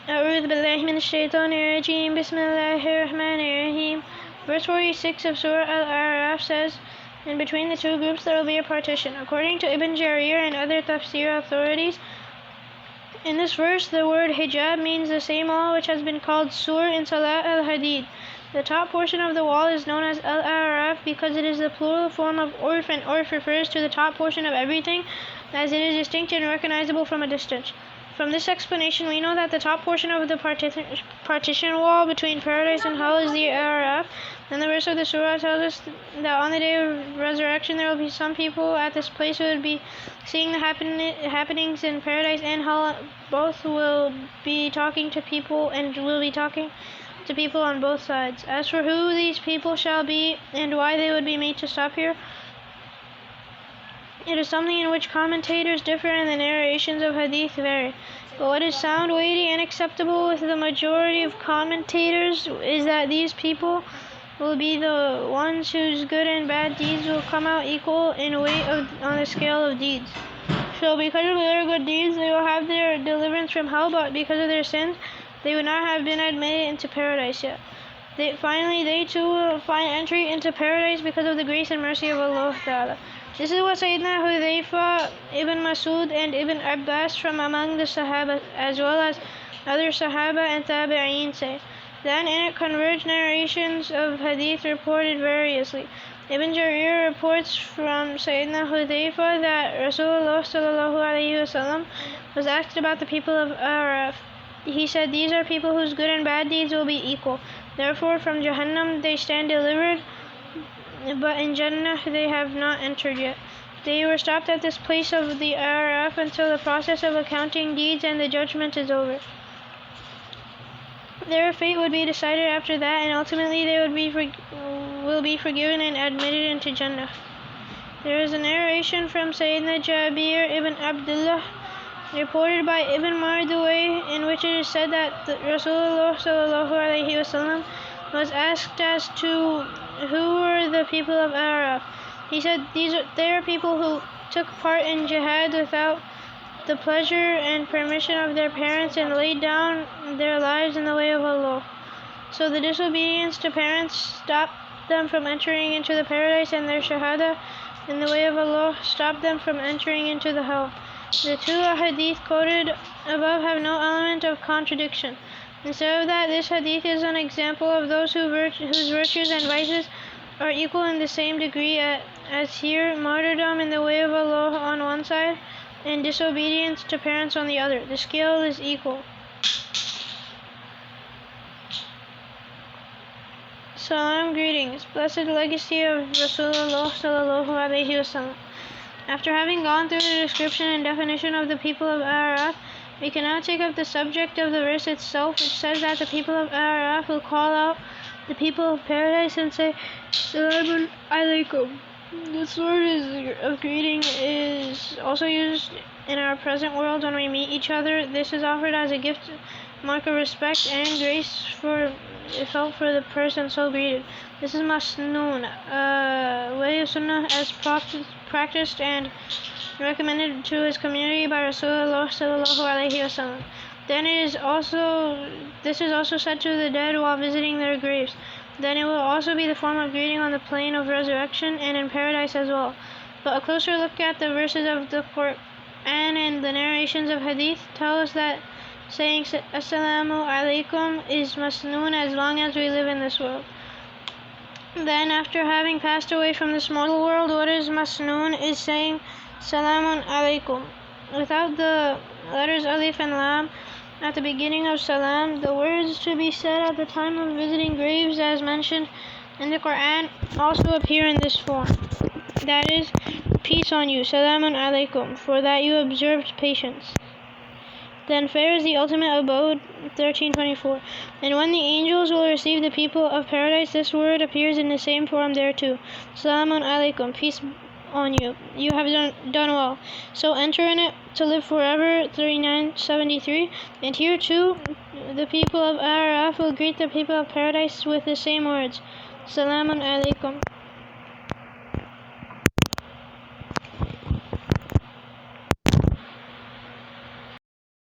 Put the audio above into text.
أعوذ بالله من الشيطان الرجيم. بسم الله الرحمن الرحيم. Verse 46 of Surah Al-A'raf says, "In between the two groups there will be a partition." According to Ibn Jarir and other Tafseer authorities, in this verse the word hijab means the same wall which has been called Sur in Salat al-Hadid. The top portion of the wall is known as Al-A'raf because it is the plural form of Urf, and Urf refers to the top portion of everything, as it is distinct and recognizable from a distance. From this explanation, we know that the top portion of the partition wall between paradise and hell is the Araf. Then the verse of the surah tells us that on the day of resurrection there will be some people at this place who will be seeing the happenings in paradise and hell. Both will be talking to people and will be talking to people on both sides. As for who these people shall be and why they would be made to stop here, it is something in which commentators differ and the narrations of hadith vary. But what is sound, weighty, and acceptable with the majority of commentators is that these people will be the ones whose good and bad deeds will come out equal in weight on the scale of deeds. So because of their good deeds, they will have their deliverance from hell, but because of their sins, they would not have been admitted into paradise yet. Finally, they too will find entry into paradise because of the grace and mercy of Allah Ta'ala. This is what Sayyidina Hudhayfa, Ibn Masud, and Ibn Abbas from among the Sahaba, as well as other Sahaba and Tabi'een say. Then in it converged narrations of hadith reported variously. Ibn Jarir reports from Sayyidina Hudhayfa that Rasulullah ﷺ was asked about the people of Araf. He said, "These are people whose good and bad deeds will be equal. Therefore from Jahannam they stand delivered, but in Jannah they have not entered yet." They were stopped at this place of the Araf until the process of accounting deeds and the judgment is over. Their fate would be decided after that, and ultimately they will be forgiven and admitted into Jannah. There is a narration from Sayyidina Jabir ibn Abdullah, reported by Ibn Mardawayh, in which it is said that Rasulullah ﷺ was asked as to who were the people of Araf. He said, they are people who took part in jihad without the pleasure and permission of their parents and laid down their lives in the way of Allah. So the disobedience to parents stopped them from entering into the paradise, and their shahada in the way of Allah stopped them from entering into the hell. The two hadith quoted above have no element of contradiction. Instead of that, this hadith is an example of those whose virtues and vices are equal in the same degree as here, martyrdom in the way of Allah on one side and disobedience to parents on the other. The scale is equal. Salam, greetings. Blessed legacy of Rasulullah ﷺ. After having gone through the description and definition of the people of Araf, we can now take up the subject of the verse itself, which says that the people of Araf will call out the people of paradise and say, "Salamun alaikum." This word of greeting is also used in our present world when we meet each other. This is offered as a gift, mark of respect and grace felt for the person so greeted. This is masnoon, way of sunnah as practiced and recommended to his community by Rasulullah ﷺ. Then this is also said to the dead while visiting their graves. Then it will also be the form of greeting on the plain of resurrection and in paradise as well. But a closer look at the verses of the Quran and the narrations of hadith tell us that saying Assalamu alaikum is masnoon as long as we live in this world. Then after having passed away from this mortal world, what is masnoon is saying Salamun alaikum without the letters alif and lam at the beginning of salam. The words to be said at the time of visiting graves, as mentioned in the Quran, also appear in this form. That is, peace on you, Salamun alaikum, for that you observed patience. Then fair is the ultimate abode, 1324. And when the angels will receive the people of paradise, this word appears in the same form there too. Salamun alaikum, peace on you. You have done well. So enter in it to live forever, 3973. And here too, the people of Araf will greet the people of paradise with the same words. Salamun alaikum.